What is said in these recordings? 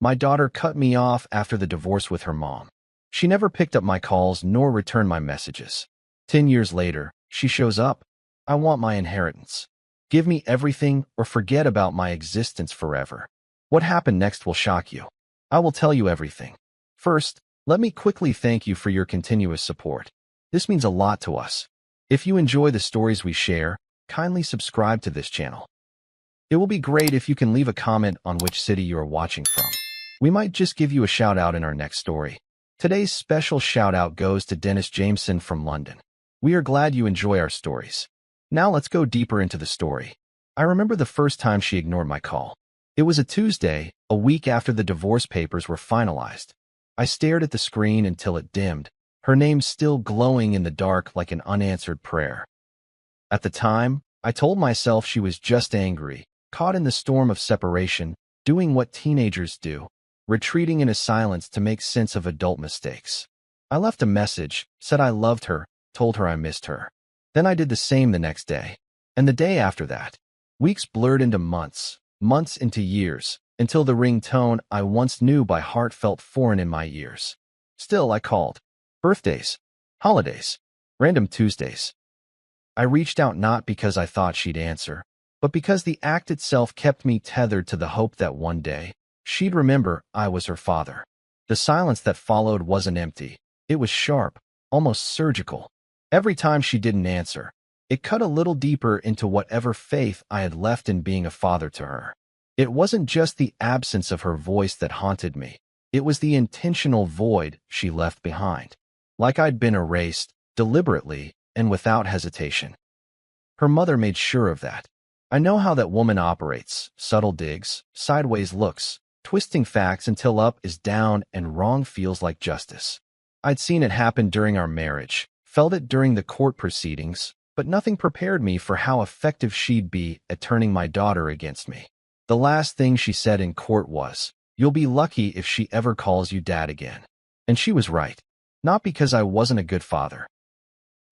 My daughter cut me off after the divorce with her mom. She never picked up my calls nor returned my messages. 10 years later, she shows up. I want my inheritance. Give me everything or forget about my existence forever. What happened next will shock you. I will tell you everything. First, let me quickly thank you for your continuous support. This means a lot to us. If you enjoy the stories we share, kindly subscribe to this channel. It will be great if you can leave a comment on which city you are watching from. We might just give you a shout out in our next story. Today's special shout out goes to Dennis Jameson from London. We are glad you enjoy our stories. Now let's go deeper into the story. I remember the first time she ignored my call. It was a Tuesday, a week after the divorce papers were finalized. I stared at the screen until it dimmed, her name still glowing in the dark like an unanswered prayer. At the time, I told myself she was just angry, caught in the storm of separation, doing what teenagers do, retreating into silence to make sense of adult mistakes. I left a message, said I loved her, told her I missed her. Then I did the same the next day, and the day after that. Weeks blurred into months, months into years, until the ringtone I once knew by heart felt foreign in my ears. Still, I called. Birthdays, holidays, random Tuesdays. I reached out not because I thought she'd answer, but because the act itself kept me tethered to the hope that one day, she'd remember I was her father. The silence that followed wasn't empty. It was sharp, almost surgical. Every time she didn't answer, it cut a little deeper into whatever faith I had left in being a father to her. It wasn't just the absence of her voice that haunted me. It was the intentional void she left behind. Like I'd been erased, deliberately and without hesitation. Her mother made sure of that. I know how that woman operates, subtle digs, sideways looks, twisting facts until up is down and wrong feels like justice. I'd seen it happen during our marriage, felt it during the court proceedings, but nothing prepared me for how effective she'd be at turning my daughter against me. The last thing she said in court was, "You'll be lucky if she ever calls you dad again." And she was right. Not because I wasn't a good father,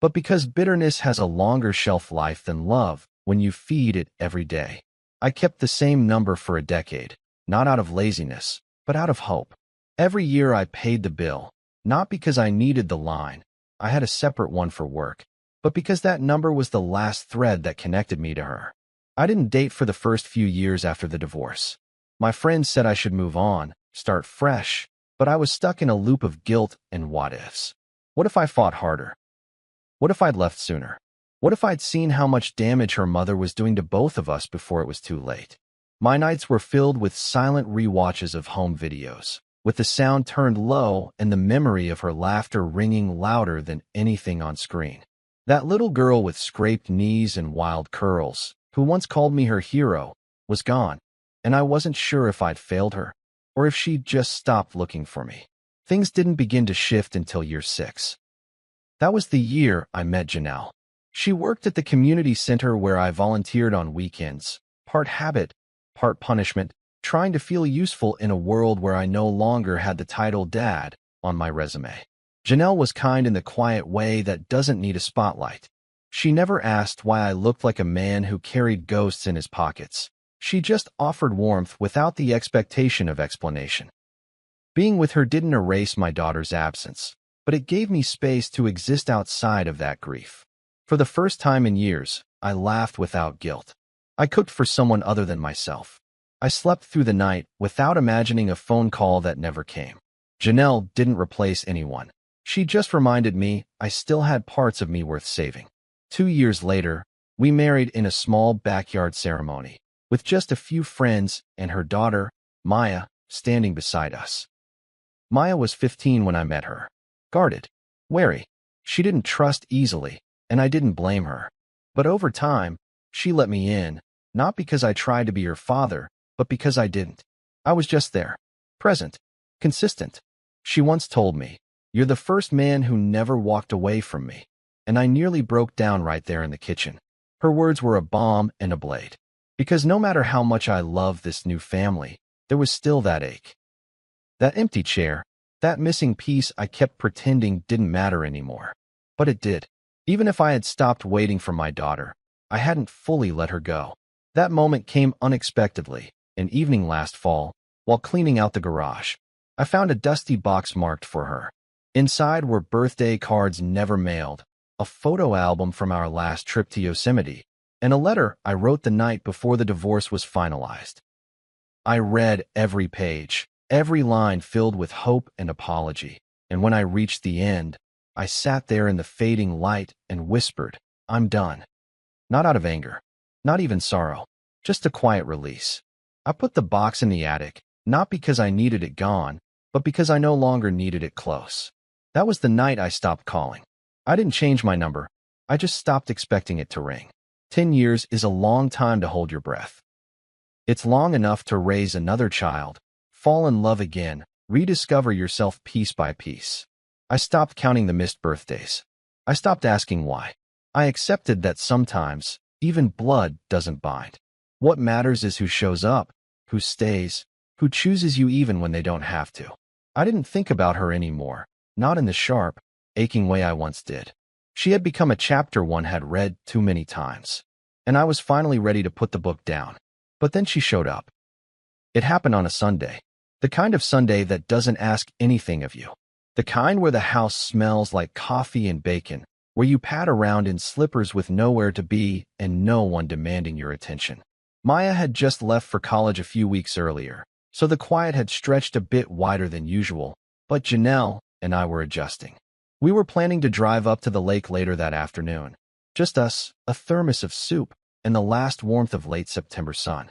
but because bitterness has a longer shelf life than love when you feed it every day. I kept the same number for a decade, not out of laziness, but out of hope. Every year I paid the bill, not because I needed the line, I had a separate one for work, but because that number was the last thread that connected me to her. I didn't date for the first few years after the divorce. My friends said I should move on, start fresh, but I was stuck in a loop of guilt and what-ifs. What if I fought harder? What if I'd left sooner? What if I'd seen how much damage her mother was doing to both of us before it was too late? My nights were filled with silent rewatches of home videos, with the sound turned low and the memory of her laughter ringing louder than anything on screen. That little girl with scraped knees and wild curls, who once called me her hero, was gone, and I wasn't sure if I'd failed her, or if she'd just stopped looking for me. Things didn't begin to shift until year 6. That was the year I met Janelle. She worked at the community center where I volunteered on weekends, part habit, part punishment, trying to feel useful in a world where I no longer had the title dad on my resume. Janelle was kind in the quiet way that doesn't need a spotlight. She never asked why I looked like a man who carried ghosts in his pockets. She just offered warmth without the expectation of explanation. Being with her didn't erase my daughter's absence, but it gave me space to exist outside of that grief. For the first time in years, I laughed without guilt. I cooked for someone other than myself. I slept through the night without imagining a phone call that never came. Janelle didn't replace anyone. She just reminded me I still had parts of me worth saving. 2 years later, we married in a small backyard ceremony, with just a few friends and her daughter, Maya, standing beside us. Maya was 15 when I met her. Guarded, wary. She didn't trust easily, and I didn't blame her. But over time, she let me in, not because I tried to be her father, but because I didn't. I was just there, present, consistent. She once told me, "You're the first man who never walked away from me," and I nearly broke down right there in the kitchen. Her words were a balm and a blade. Because no matter how much I loved this new family, there was still that ache. That empty chair, that missing piece I kept pretending didn't matter anymore. But it did. Even if I had stopped waiting for my daughter, I hadn't fully let her go. That moment came unexpectedly, an evening last fall, while cleaning out the garage. I found a dusty box marked for her. Inside were birthday cards never mailed, a photo album from our last trip to Yosemite, and a letter I wrote the night before the divorce was finalized. I read every page, every line filled with hope and apology, and when I reached the end, I sat there in the fading light and whispered, "I'm done." Not out of anger, not even sorrow, just a quiet release. I put the box in the attic, not because I needed it gone, but because I no longer needed it close. That was the night I stopped calling. I didn't change my number. I just stopped expecting it to ring. 10 years is a long time to hold your breath. It's long enough to raise another child, fall in love again, rediscover yourself piece by piece. I stopped counting the missed birthdays. I stopped asking why. I accepted that sometimes, even blood doesn't bind. What matters is who shows up, who stays, who chooses you even when they don't have to. I didn't think about her anymore, not in the sharp, aching way I once did. She had become a chapter one had read too many times, and I was finally ready to put the book down. But then she showed up. It happened on a Sunday, the kind of Sunday that doesn't ask anything of you, the kind where the house smells like coffee and bacon, where you pad around in slippers with nowhere to be and no one demanding your attention. Maya had just left for college a few weeks earlier, so the quiet had stretched a bit wider than usual, but Janelle and I were adjusting. We were planning to drive up to the lake later that afternoon. Just us, a thermos of soup, and the last warmth of late September sun.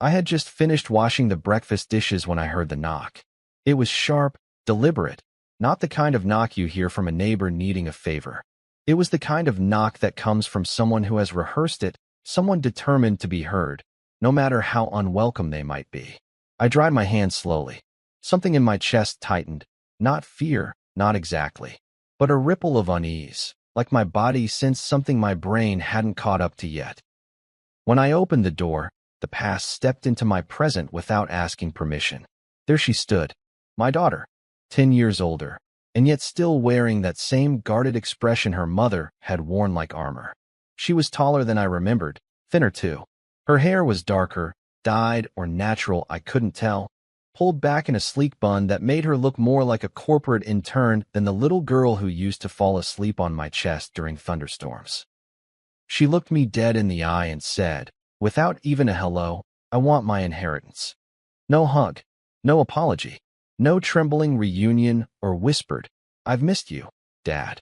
I had just finished washing the breakfast dishes when I heard the knock. It was sharp, deliberate, not the kind of knock you hear from a neighbor needing a favor. It was the kind of knock that comes from someone who has rehearsed it, someone determined to be heard, no matter how unwelcome they might be. I dried my hands slowly. Something in my chest tightened. Not fear, not exactly, but a ripple of unease, like my body sensed something my brain hadn't caught up to yet. When I opened the door, the past stepped into my present without asking permission. There she stood, my daughter, 10 years older, and yet still wearing that same guarded expression her mother had worn like armor. She was taller than I remembered, thinner too. Her hair was darker, dyed or natural I couldn't tell, pulled back in a sleek bun that made her look more like a corporate intern than the little girl who used to fall asleep on my chest during thunderstorms. She looked me dead in the eye and said, without even a hello, "I want my inheritance." No hug, no apology, no trembling reunion or whispered, "I've missed you, Dad."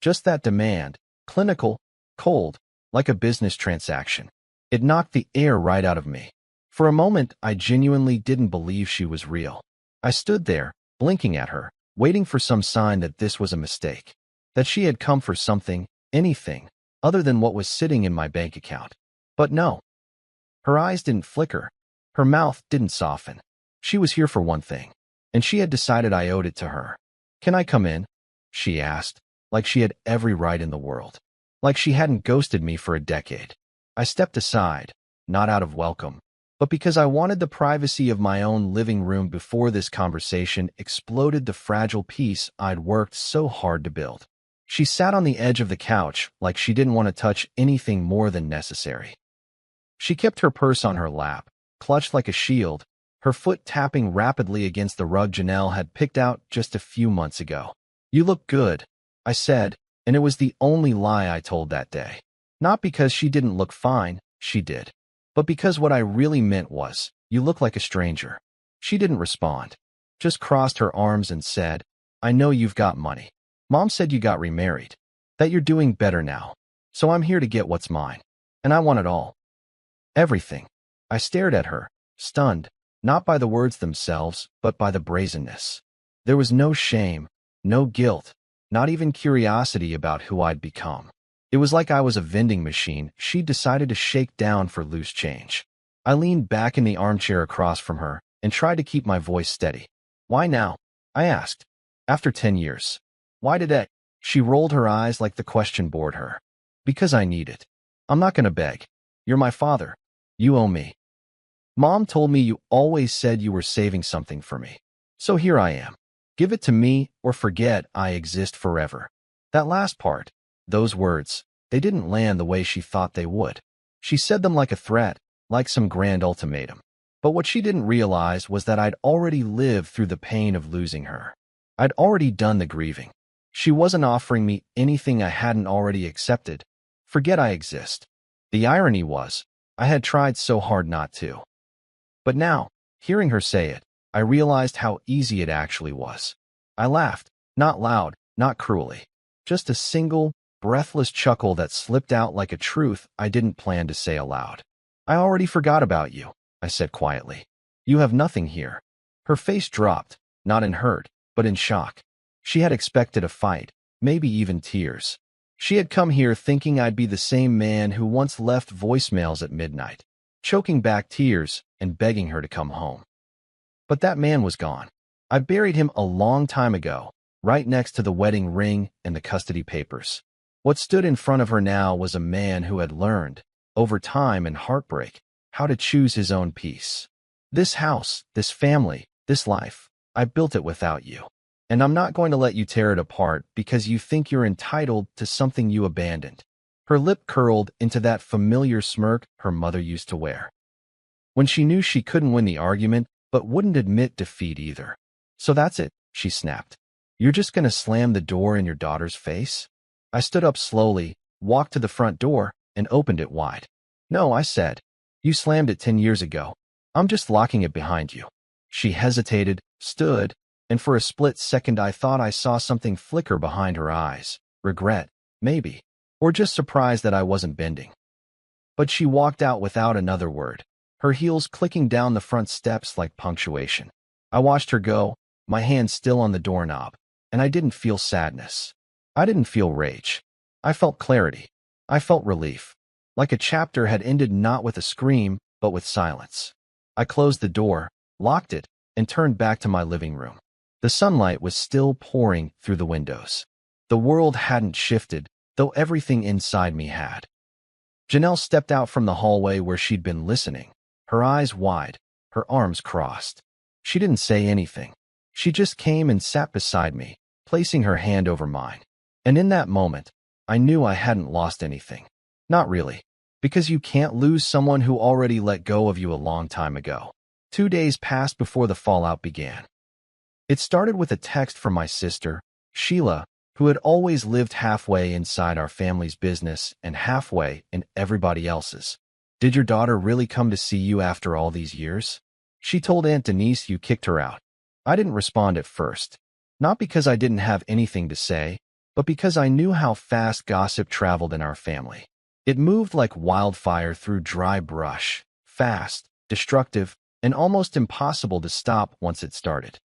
Just that demand, clinical, cold, like a business transaction. It knocked the air right out of me. For a moment, I genuinely didn't believe she was real. I stood there, blinking at her, waiting for some sign that this was a mistake, that she had come for something, anything, other than what was sitting in my bank account. But no. Her eyes didn't flicker. Her mouth didn't soften. She was here for one thing, and she had decided I owed it to her. "Can I come in?" she asked, like she had every right in the world, like she hadn't ghosted me for a decade. I stepped aside, not out of welcome, but because I wanted the privacy of my own living room before this conversation exploded the fragile peace I'd worked so hard to build. She sat on the edge of the couch like she didn't want to touch anything more than necessary. She kept her purse on her lap, clutched like a shield, her foot tapping rapidly against the rug Janelle had picked out just a few months ago. "You look good," I said, and it was the only lie I told that day. Not because she didn't look fine, she did. But because what I really meant was, "You look like a stranger." She didn't respond, just crossed her arms and said, "I know you've got money. Mom said you got remarried, that you're doing better now. So I'm here to get what's mine. And I want it all. Everything." I stared at her, stunned, not by the words themselves, but by the brazenness. There was no shame, no guilt, not even curiosity about who I'd become. It was like I was a vending machine she'd decided to shake down for loose change. I leaned back in the armchair across from her and tried to keep my voice steady. "Why now?" I asked. "After 10 years. Why today?" She rolled her eyes like the question bored her. "Because I need it. I'm not going to beg. You're my father. You owe me. Mom told me you always said you were saving something for me. So here I am. Give it to me or forget I exist forever." That last part, those words, they didn't land the way she thought they would. She said them like a threat, like some grand ultimatum. But what she didn't realize was that I'd already lived through the pain of losing her. I'd already done the grieving. She wasn't offering me anything I hadn't already accepted. Forget I exist. The irony was, I had tried so hard not to. But now, hearing her say it, I realized how easy it actually was. I laughed, not loud, not cruelly. Just a single, breathless chuckle that slipped out like a truth I didn't plan to say aloud. I already forgot about you, I said quietly. You have nothing here. Her face dropped, not in hurt, but in shock. She had expected a fight, maybe even tears. She had come here thinking I'd be the same man who once left voicemails at midnight, choking back tears and begging her to come home. But that man was gone. I buried him a long time ago, right next to the wedding ring and the custody papers. What stood in front of her now was a man who had learned, over time and heartbreak, how to choose his own peace. This house, this family, this life, I built it without you. And I'm not going to let you tear it apart because you think you're entitled to something you abandoned. Her lip curled into that familiar smirk her mother used to wear. When she knew she couldn't win the argument, but wouldn't admit defeat either. So that's it, she snapped. You're just going to slam the door in your daughter's face? I stood up slowly, walked to the front door, and opened it wide. No, I said. You slammed it 10 years ago. I'm just locking it behind you. She hesitated, stood, and for a split second I thought I saw something flicker behind her eyes. Regret, maybe, or just surprise that I wasn't bending. But she walked out without another word, her heels clicking down the front steps like punctuation. I watched her go, my hand still on the doorknob, and I didn't feel sadness. I didn't feel rage. I felt clarity. I felt relief, like a chapter had ended not with a scream, but with silence. I closed the door, locked it, and turned back to my living room. The sunlight was still pouring through the windows. The world hadn't shifted, though everything inside me had. Janelle stepped out from the hallway where she'd been listening, her eyes wide, her arms crossed. She didn't say anything. She just came and sat beside me, placing her hand over mine. And in that moment, I knew I hadn't lost anything. Not really, because you can't lose someone who already let go of you a long time ago. 2 days passed before the fallout began. It started with a text from my sister, Sheila, who had always lived halfway inside our family's business and halfway in everybody else's. Did your daughter really come to see you after all these years? She told Aunt Denise you kicked her out. I didn't respond at first, not because I didn't have anything to say, but because I knew how fast gossip traveled in our family. It moved like wildfire through dry brush, fast, destructive, and almost impossible to stop once it started.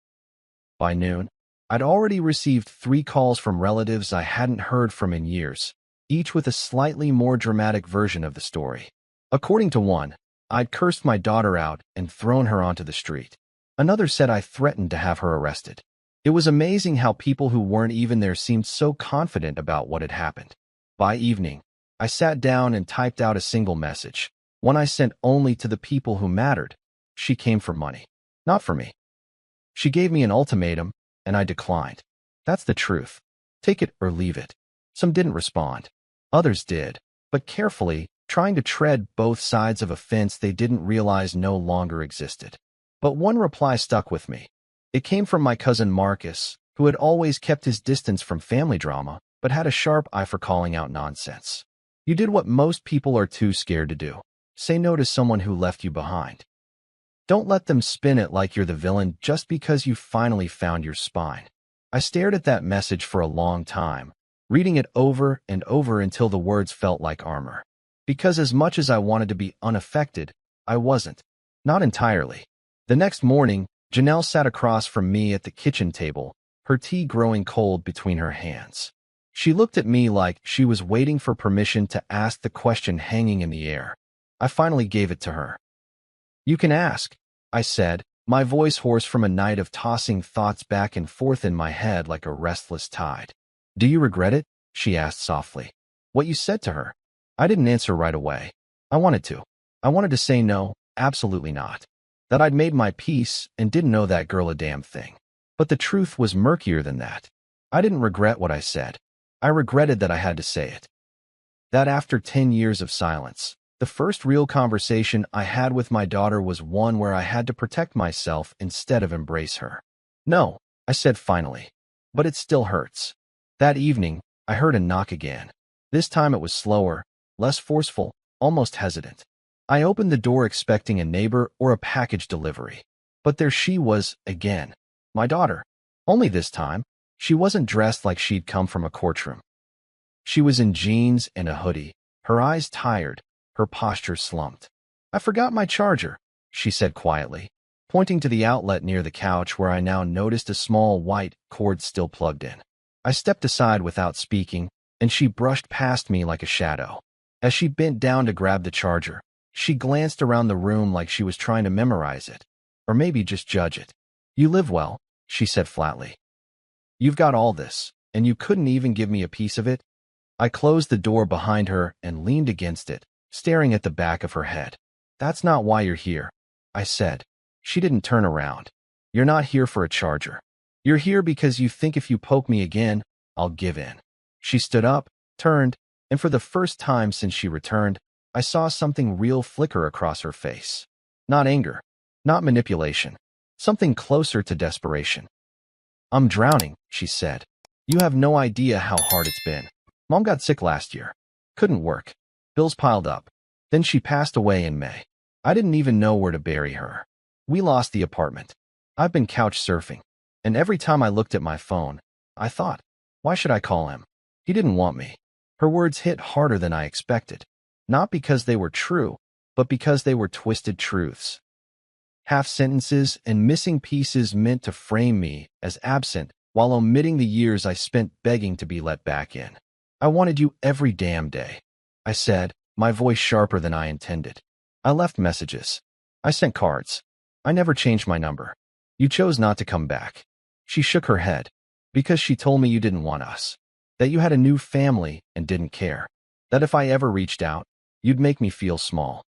By noon, I'd already received 3 calls from relatives I hadn't heard from in years, each with a slightly more dramatic version of the story. According to one, I'd cursed my daughter out and thrown her onto the street. Another said I threatened to have her arrested. It was amazing how people who weren't even there seemed so confident about what had happened. By evening, I sat down and typed out a single message, one I sent only to the people who mattered. She came for money, not for me. She gave me an ultimatum, and I declined. That's the truth. Take it or leave it. Some didn't respond. Others did, but carefully, trying to tread both sides of a fence they didn't realize no longer existed. But one reply stuck with me. It came from my cousin Marcus, who had always kept his distance from family drama, but had a sharp eye for calling out nonsense. You did what most people are too scared to do. Say no to someone who left you behind. Don't let them spin it like you're the villain just because you finally found your spine. I stared at that message for a long time, reading it over and over until the words felt like armor. Because as much as I wanted to be unaffected, I wasn't. Not entirely. The next morning, Janelle sat across from me at the kitchen table, her tea growing cold between her hands. She looked at me like she was waiting for permission to ask the question hanging in the air. I finally gave it to her. You can ask, I said, my voice hoarse from a night of tossing thoughts back and forth in my head like a restless tide. Do you regret it? She asked softly. What you said to her? I didn't answer right away. I wanted to. I wanted to say no, absolutely not. That I'd made my peace and didn't know that girl a damn thing. But the truth was murkier than that. I didn't regret what I said. I regretted that I had to say it. That after 10 years of silence, The first real conversation I had with my daughter was one where I had to protect myself instead of embrace her. No, I said finally. But it still hurts. That evening, I heard a knock again. This time it was slower, less forceful, almost hesitant. I opened the door expecting a neighbor or a package delivery. But there she was again. My daughter. Only this time, she wasn't dressed like she'd come from a courtroom. She was in jeans and a hoodie, her eyes tired, her posture slumped. "I forgot my charger," she said quietly, pointing to the outlet near the couch where I now noticed a small white cord still plugged in. I stepped aside without speaking, and she brushed past me like a shadow. As she bent down to grab the charger, she glanced around the room like she was trying to memorize it, or maybe just judge it. "You live well," she said flatly. "You've got all this, and you couldn't even give me a piece of it?" I closed the door behind her and leaned against it, staring at the back of her head. "That's not why you're here," I said. She didn't turn around. "You're not here for a charger. You're here because you think if you poke me again, I'll give in." She stood up, turned, and for the first time since she returned, I saw something real flicker across her face. Not anger, not manipulation, something closer to desperation. "I'm drowning," she said. "You have no idea how hard it's been. Mom got sick last year. Couldn't work. Bills piled up. Then she passed away in May. I didn't even know where to bury her. We lost the apartment. I've been couch surfing. And every time I looked at my phone, I thought, why should I call him? He didn't want me." Her words hit harder than I expected. Not because they were true, but because they were twisted truths. Half sentences and missing pieces meant to frame me as absent while omitting the years I spent begging to be let back in. "I wanted you every damn day," I said, my voice sharper than I intended. "I left messages. I sent cards. I never changed my number. You chose not to come back." She shook her head. "Because she told me you didn't want us. That you had a new family and didn't care. That if I ever reached out, you'd make me feel small."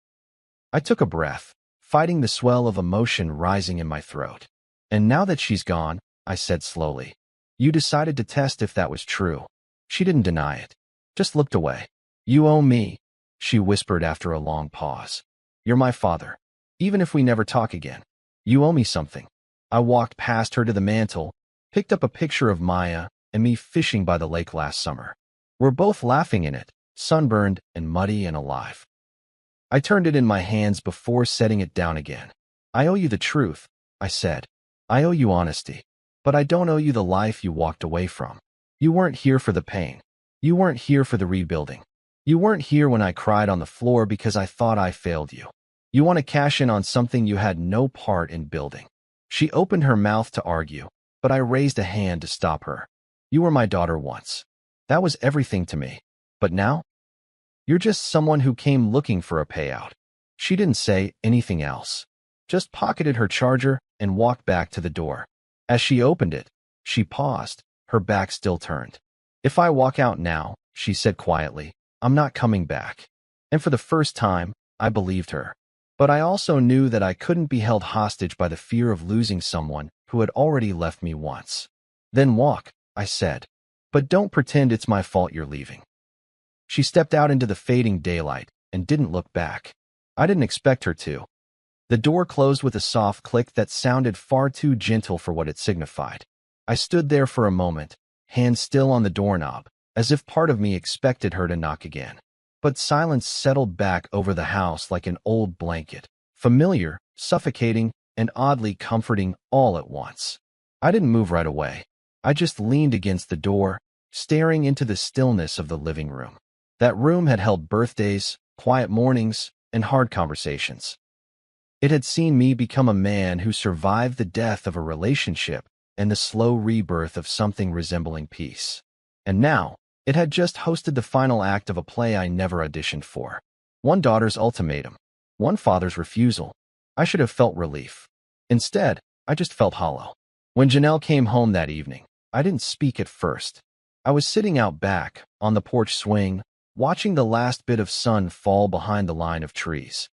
I took a breath, fighting the swell of emotion rising in my throat. "And now that she's gone," I said slowly, "you decided to test if that was true." She didn't deny it, just looked away. "You owe me," she whispered after a long pause. "You're my father. Even if we never talk again, you owe me something." I walked past her to the mantel, picked up a picture of Maya and me fishing by the lake last summer. We're both laughing in it, sunburned and muddy and alive. I turned it in my hands before setting it down again. "I owe you the truth," I said. "I owe you honesty. But I don't owe you the life you walked away from. You weren't here for the pain. You weren't here for the rebuilding. You weren't here when I cried on the floor because I thought I failed you. You want to cash in on something you had no part in building." She opened her mouth to argue, but I raised a hand to stop her. "You were my daughter once. That was everything to me. But now? You're just someone who came looking for a payout." She didn't say anything else, just pocketed her charger and walked back to the door. As she opened it, she paused, her back still turned. "If I walk out now," she said quietly, "I'm not coming back." And for the first time, I believed her. But I also knew that I couldn't be held hostage by the fear of losing someone who had already left me once. "Then walk," I said. "But don't pretend it's my fault you're leaving." She stepped out into the fading daylight and didn't look back. I didn't expect her to. The door closed with a soft click that sounded far too gentle for what it signified. I stood there for a moment, hand still on the doorknob, as if part of me expected her to knock again. But silence settled back over the house like an old blanket, familiar, suffocating, and oddly comforting all at once. I didn't move right away. I just leaned against the door, staring into the stillness of the living room. That room had held birthdays, quiet mornings, and hard conversations. It had seen me become a man who survived the death of a relationship and the slow rebirth of something resembling peace. And now, it had just hosted the final act of a play I never auditioned for. One daughter's ultimatum, one father's refusal. I should have felt relief. Instead, I just felt hollow. When Janelle came home that evening, I didn't speak at first. I was sitting out back, on the porch swing, watching the last bit of sun fall behind the line of trees.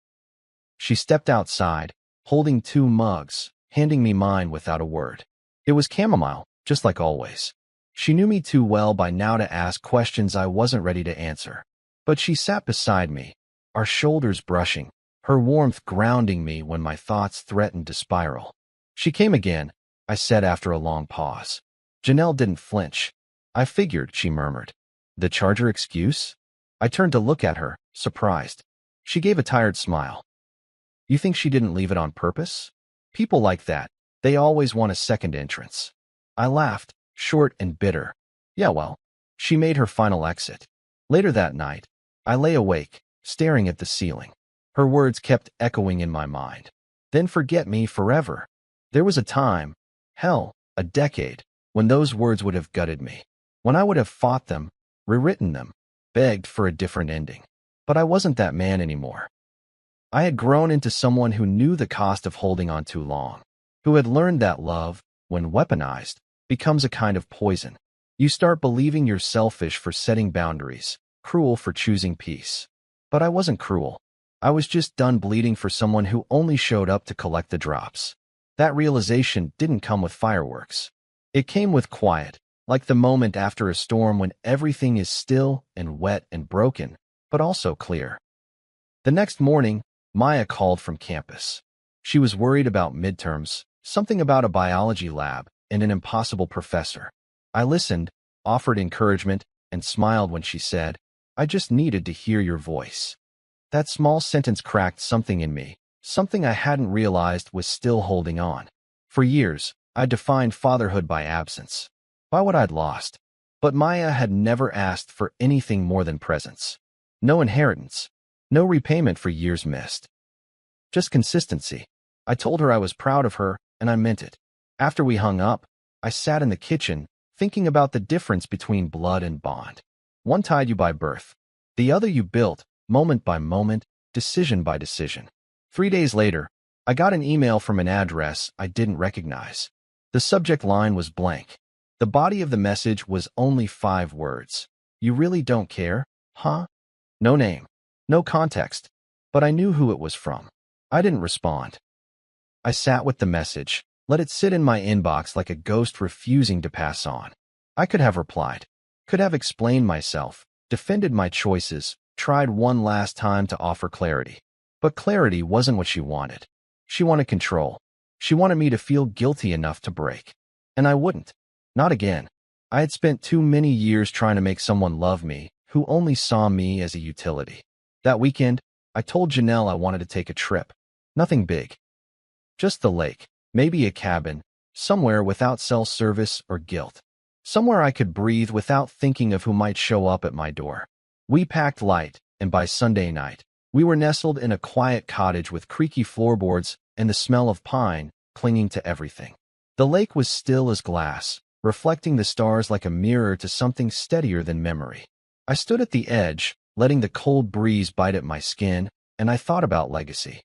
She stepped outside, holding 2 mugs, handing me mine without a word. It was chamomile, just like always. She knew me too well by now to ask questions I wasn't ready to answer. But she sat beside me, our shoulders brushing, her warmth grounding me when my thoughts threatened to spiral. "She came again," I said after a long pause. Janelle didn't flinch. "I figured," she murmured. "The charger excuse?" I turned to look at her, surprised. She gave a tired smile. "You think she didn't leave it on purpose? People like that, they always want a second entrance." I laughed, short and bitter. "Yeah, well, she made her final exit." Later that night, I lay awake, staring at the ceiling. Her words kept echoing in my mind. "Then forget me forever." There was a time, hell, a decade, when those words would have gutted me. When I would have fought them, rewritten them, begged for a different ending. But I wasn't that man anymore. I had grown into someone who knew the cost of holding on too long, who had learned that love, when weaponized, becomes a kind of poison. You start believing you're selfish for setting boundaries, cruel for choosing peace. But I wasn't cruel. I was just done bleeding for someone who only showed up to collect the drops. That realization didn't come with fireworks. It came with quiet, like the moment after a storm when everything is still and wet and broken, but also clear. The next morning, Maya called from campus. She was worried about midterms, something about a biology lab, and an impossible professor. I listened, offered encouragement, and smiled when she said, "I just needed to hear your voice." That small sentence cracked something in me, something I hadn't realized was still holding on. For years, I defined fatherhood by absence, by what I'd lost. But Maya had never asked for anything more than presence. No inheritance, no repayment for years missed. Just consistency. I told her I was proud of her, and I meant it. After we hung up, I sat in the kitchen, thinking about the difference between blood and bond. One tied you by birth. The other you built, moment by moment, decision by decision. 3 days later, I got an email from an address I didn't recognize. The subject line was blank. The body of the message was only 5 words. "You really don't care, huh?" No name, no context, but I knew who it was from. I didn't respond. I sat with the message, let it sit in my inbox like a ghost refusing to pass on. I could have replied, could have explained myself, defended my choices, tried one last time to offer clarity. But clarity wasn't what she wanted. She wanted control. She wanted me to feel guilty enough to break. And I wouldn't. Not again. I had spent too many years trying to make someone love me who only saw me as a utility. That weekend, I told Janelle I wanted to take a trip. Nothing big. Just the lake, maybe a cabin, somewhere without cell service or guilt. Somewhere I could breathe without thinking of who might show up at my door. We packed light, and by Sunday night, we were nestled in a quiet cottage with creaky floorboards and the smell of pine clinging to everything. The lake was still as glass, reflecting the stars like a mirror to something steadier than memory. I stood at the edge, letting the cold breeze bite at my skin, and I thought about legacy.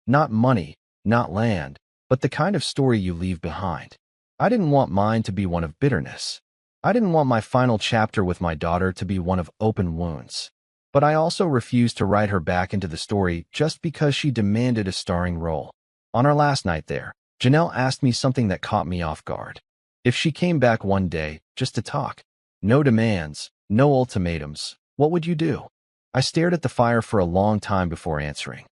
Not money, not land, but the kind of story you leave behind. I didn't want mine to be one of bitterness. I didn't want my final chapter with my daughter to be one of open wounds. But I also refused to write her back into the story just because she demanded a starring role. On our last night there, Janelle asked me something that caught me off guard. If she came back one day, just to talk, no demands, no ultimatums, what would you do? I stared at the fire for a long time before answering.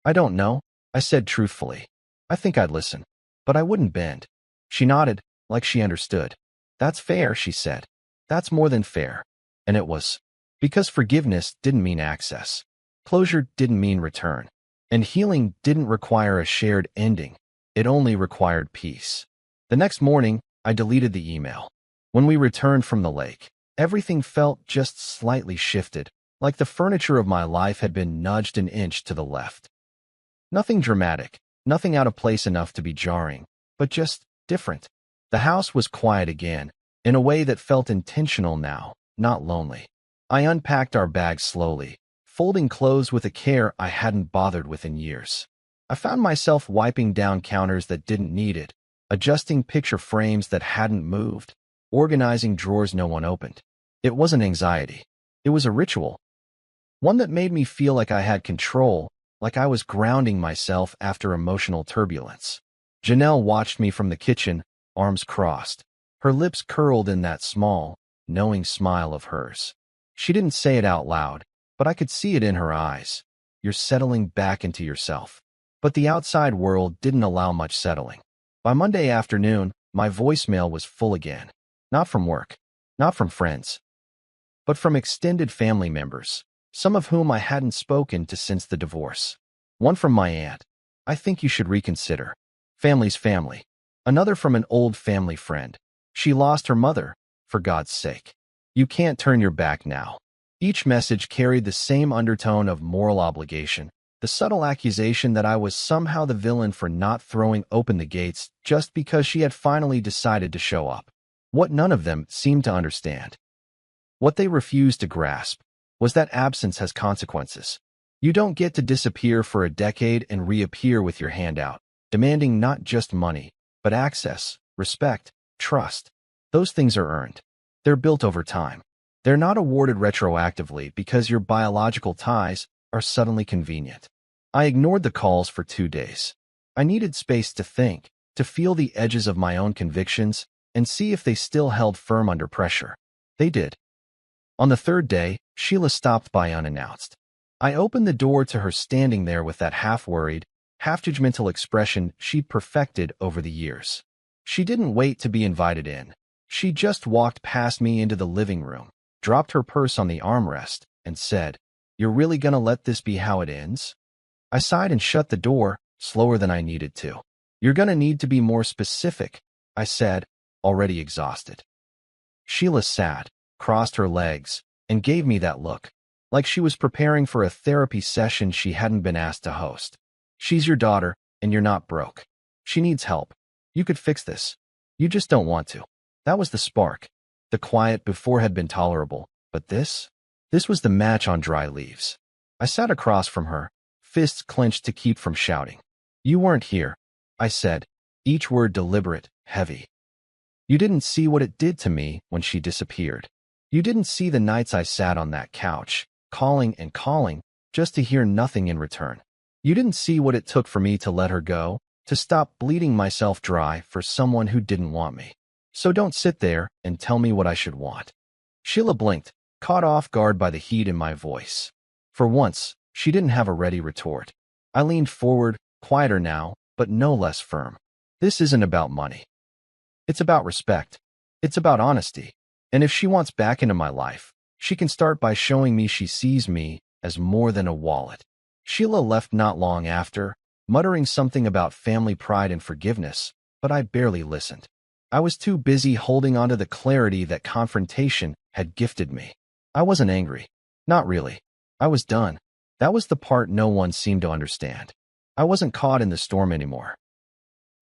"I don't know," I said truthfully. "I think I'd listen, but I wouldn't bend." She nodded, like she understood. "That's fair," she said. "That's more than fair." And it was. Because forgiveness didn't mean access. Closure didn't mean return. And healing didn't require a shared ending. It only required peace. The next morning, I deleted the email. When we returned from the lake, everything felt just slightly shifted, like the furniture of my life had been nudged an inch to the left. Nothing dramatic, nothing out of place enough to be jarring, but just different. The house was quiet again, in a way that felt intentional now, not lonely. I unpacked our bags slowly, folding clothes with a care I hadn't bothered with in years. I found myself wiping down counters that didn't need it, adjusting picture frames that hadn't moved, organizing drawers no one opened. It wasn't anxiety. It was a ritual. One that made me feel like I had control, like I was grounding myself after emotional turbulence. Janelle watched me from the kitchen, arms crossed, her lips curled in that small, knowing smile of hers. She didn't say it out loud, but but I could see it in her eyes. You're settling back into yourself. But the outside world didn't allow much settling. By Monday afternoon, my voicemail was full again. Not from work, not from friends, but from extended family members, some of whom I hadn't spoken to since the divorce. One from my aunt. I think you should reconsider. Family's family. Another from an old family friend. She lost her mother, for God's sake. You can't turn your back now. Each message carried the same undertone of moral obligation, the subtle accusation that I was somehow the villain for not throwing open the gates just because she had finally decided to show up. What none of them seemed to understand, what they refused to grasp, was that absence has consequences. You don't get to disappear for a decade and reappear with your hand out, demanding not just money, but access, respect, trust. Those things are earned. They're built over time. They're not awarded retroactively because your biological ties are suddenly convenient. I ignored the calls for 2 days. I needed space to think, to feel the edges of my own convictions, and see if they still held firm under pressure. They did. On the 3rd day, Sheila stopped by unannounced. I opened the door to her standing there with that half-worried, half-judgmental expression she'd perfected over the years. She didn't wait to be invited in. She just walked past me into the living room, dropped her purse on the armrest, and said, "You're really gonna let this be how it ends?" I sighed and shut the door, slower than I needed to. "You're gonna need to be more specific," I said, already exhausted. Sheila sat, crossed her legs, and gave me that look, like she was preparing for a therapy session she hadn't been asked to host. "She's your daughter, and you're not broke. She needs help. You could fix this. You just don't want to." That was the spark. The quiet before had been tolerable, but this was the match on dry leaves. I sat across from her, fists clenched to keep from shouting. "You weren't here," I said, each word deliberate, heavy. "You didn't see what it did to me when she disappeared. You didn't see the nights I sat on that couch, calling and calling, just to hear nothing in return. You didn't see what it took for me to let her go, to stop bleeding myself dry for someone who didn't want me. So don't sit there and tell me what I should want." Sheila blinked, caught off guard by the heat in my voice. For once, she didn't have a ready retort. I leaned forward, quieter now, but no less firm. "This isn't about money. It's about respect. It's about honesty. And if she wants back into my life, she can start by showing me she sees me as more than a wallet." Sheila left not long after, muttering something about family pride and forgiveness, but I barely listened. I was too busy holding onto the clarity that confrontation had gifted me. I wasn't angry. Not really. I was done. That was the part no one seemed to understand. I wasn't caught in the storm anymore.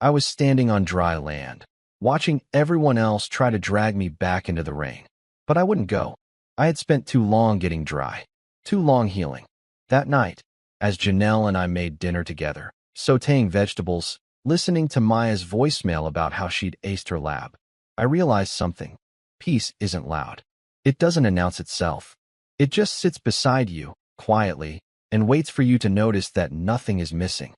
I was standing on dry land, watching everyone else try to drag me back into the rain. But I wouldn't go. I had spent too long getting dry, too long healing. That night, as Janelle and I made dinner together, sautéing vegetables, listening to Maya's voicemail about how she'd aced her lab, I realized something. Peace isn't loud. It doesn't announce itself. It just sits beside you, quietly, and waits for you to notice that nothing is missing.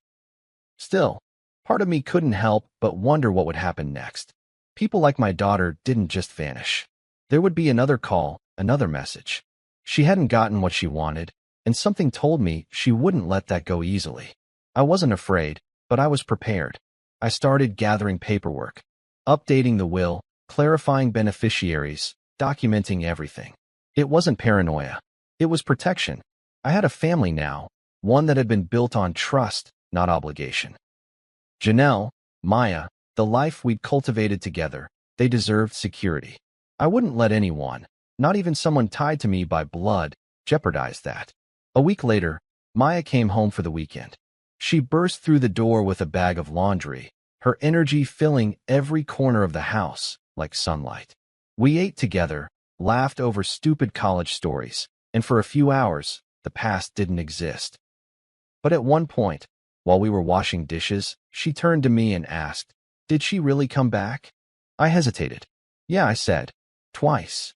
Still, part of me couldn't help but wonder what would happen next. People like my daughter didn't just vanish. There would be another call, another message. She hadn't gotten what she wanted, and something told me she wouldn't let that go easily. I wasn't afraid, but I was prepared. I started gathering paperwork, updating the will, clarifying beneficiaries, documenting everything. It wasn't paranoia. It was protection. I had a family now, one that had been built on trust, not obligation. Janelle, Maya, the life we'd cultivated together, they deserved security. I wouldn't let anyone, not even someone tied to me by blood, jeopardize that. A week later, Maya came home for the weekend. She burst through the door with a bag of laundry, her energy filling every corner of the house like sunlight. We ate together, laughed over stupid college stories, and for a few hours, the past didn't exist. But at one point, while we were washing dishes, she turned to me and asked, "Did she really come back?" I hesitated. "Yeah," I said. "Twice."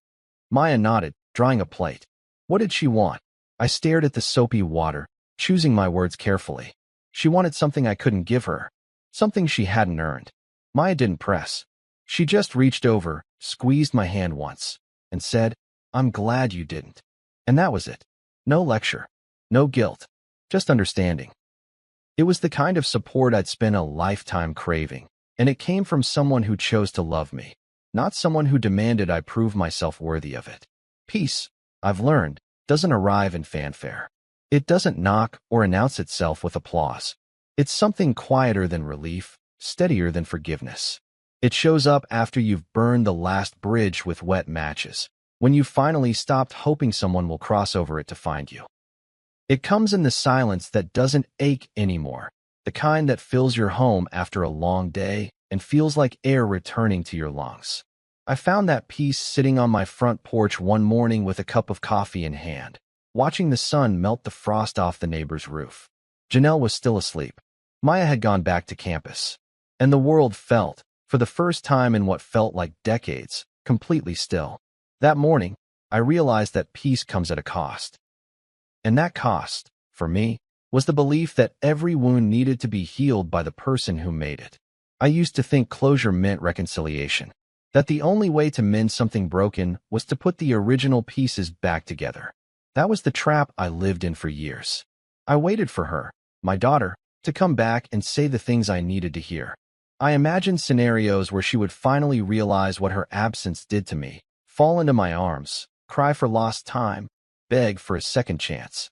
Maya nodded, drying a plate. "What did she want?" I stared at the soapy water, choosing my words carefully. She wanted something I couldn't give her, something she hadn't earned. Maya didn't press. She just reached over, squeezed my hand once, and said, "I'm glad you didn't." And that was it. No lecture. No guilt. Just understanding. It was the kind of support I'd spent a lifetime craving, and it came from someone who chose to love me, not someone who demanded I prove myself worthy of it. Peace, I've learned, doesn't arrive in fanfare. It doesn't knock or announce itself with applause. It's something quieter than relief, steadier than forgiveness. It shows up after you've burned the last bridge with wet matches, when you finally stopped hoping someone will cross over it to find you. It comes in the silence that doesn't ache anymore, the kind that fills your home after a long day and feels like air returning to your lungs. I found that peace sitting on my front porch one morning with a cup of coffee in hand, watching the sun melt the frost off the neighbor's roof. Janelle was still asleep. Maya had gone back to campus, and the world felt, for the first time in what felt like decades, completely still. That morning, I realized that peace comes at a cost. And that cost, for me, was the belief that every wound needed to be healed by the person who made it. I used to think closure meant reconciliation, that the only way to mend something broken was to put the original pieces back together. That was the trap I lived in for years. I waited for her, my daughter, to come back and say the things I needed to hear. I imagined scenarios where she would finally realize what her absence did to me, fall into my arms, cry for lost time, beg for a second chance.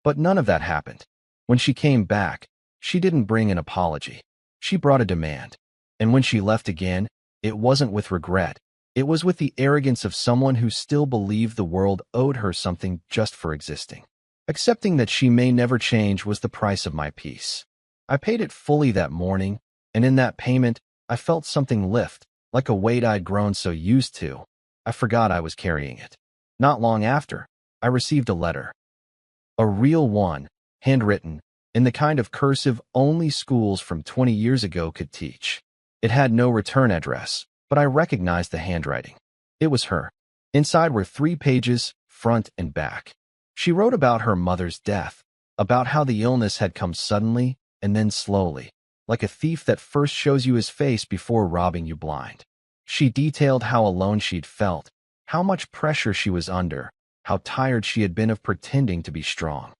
But none of that happened. When she came back, she didn't bring an apology. She brought a demand. And when she left again, it wasn't with regret. It was with the arrogance of someone who still believed the world owed her something just for existing. Accepting that she may never change was the price of my peace. I paid it fully that morning, and in that payment, I felt something lift, like a weight I'd grown so used to. I forgot I was carrying it. Not long after, I received a letter. A real one, handwritten, in the kind of cursive only schools from 20 years ago could teach. It had no return address, but I recognized the handwriting. It was her. Inside were 3 pages, front and back. She wrote about her mother's death, about how the illness had come suddenly and then slowly, like a thief that first shows you his face before robbing you blind. She detailed how alone she'd felt, how much pressure she was under, how tired she had been of pretending to be strong.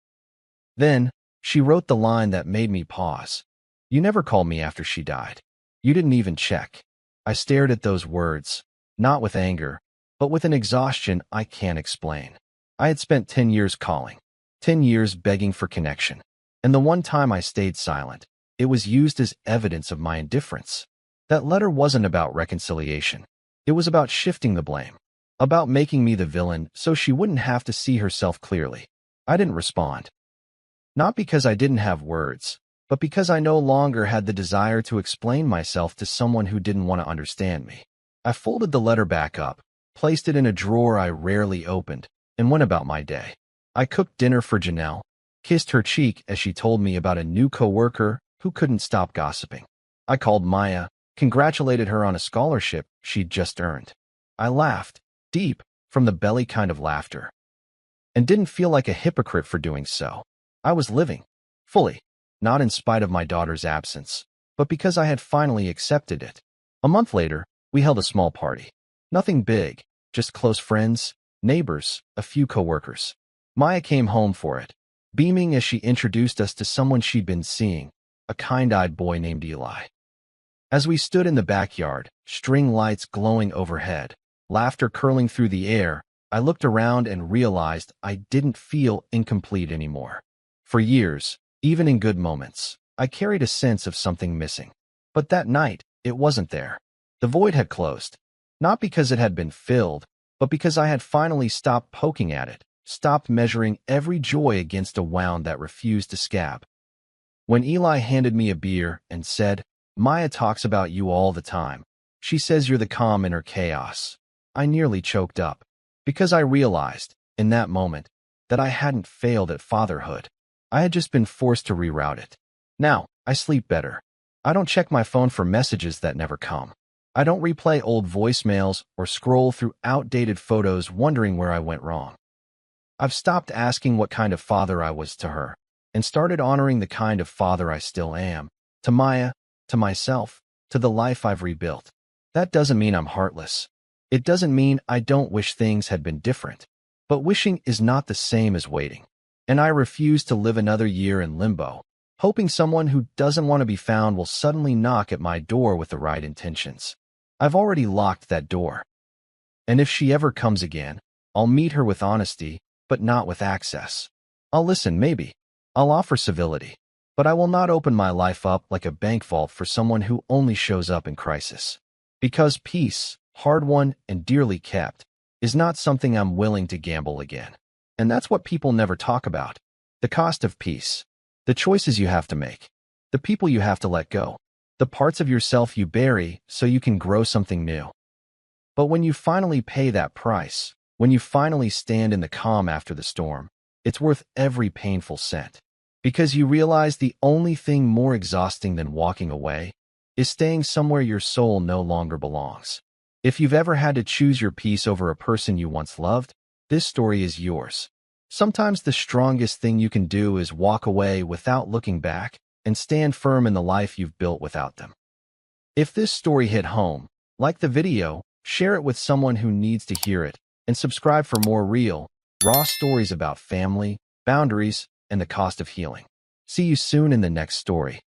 Then, she wrote the line that made me pause. "You never called me after she died. You didn't even check." I stared at those words, not with anger, but with an exhaustion I can't explain. I had spent 10 years calling, 10 years begging for connection, and the one time I stayed silent, it was used as evidence of my indifference. That letter wasn't about reconciliation. It was about shifting the blame, about making me the villain so she wouldn't have to see herself clearly. I didn't respond. Not because I didn't have words, but because I no longer had the desire to explain myself to someone who didn't want to understand me. I folded the letter back up, placed it in a drawer I rarely opened, and went about my day. I cooked dinner for Janelle, kissed her cheek as she told me about a new coworker who couldn't stop gossiping. I called Maya, congratulated her on a scholarship she'd just earned. I laughed, deep, from the belly kind of laughter, and didn't feel like a hypocrite for doing so. I was living, fully, not in spite of my daughter's absence, but because I had finally accepted it. A month later, we held a small party. Nothing big, just close friends, neighbors, a few coworkers. Maya came home for it, beaming as she introduced us to someone she'd been seeing, a kind-eyed boy named Eli. As we stood in the backyard, string lights glowing overhead, laughter curling through the air, I looked around and realized I didn't feel incomplete anymore. For years, even in good moments, I carried a sense of something missing. But that night, it wasn't there. The void had closed, not because it had been filled, but because I had finally stopped poking at it, stopped measuring every joy against a wound that refused to scab. When Eli handed me a beer and said, "Maya talks about you all the time. She says you're the calm in her chaos," I nearly choked up, because I realized, in that moment, that I hadn't failed at fatherhood. I had just been forced to reroute it. Now, I sleep better. I don't check my phone for messages that never come. I don't replay old voicemails or scroll through outdated photos wondering where I went wrong. I've stopped asking what kind of father I was to her, and started honoring the kind of father I still am, to Maya, to myself, to the life I've rebuilt. That doesn't mean I'm heartless. It doesn't mean I don't wish things had been different. But wishing is not the same as waiting. And I refuse to live another year in limbo, hoping someone who doesn't want to be found will suddenly knock at my door with the right intentions. I've already locked that door. And if she ever comes again, I'll meet her with honesty, but not with access. I'll listen, maybe. I'll offer civility. But I will not open my life up like a bank vault for someone who only shows up in crisis. Because peace, hard-won and dearly kept, is not something I'm willing to gamble again. And that's what people never talk about. The cost of peace. The choices you have to make. The people you have to let go. The parts of yourself you bury so you can grow something new. But when you finally pay that price, when you finally stand in the calm after the storm, it's worth every painful cent. Because you realize the only thing more exhausting than walking away is staying somewhere your soul no longer belongs. If you've ever had to choose your peace over a person you once loved, this story is yours. Sometimes the strongest thing you can do is walk away without looking back and stand firm in the life you've built without them. If this story hit home, like the video, share it with someone who needs to hear it, and subscribe for more real, raw stories about family, boundaries, and the cost of healing. See you soon in the next story.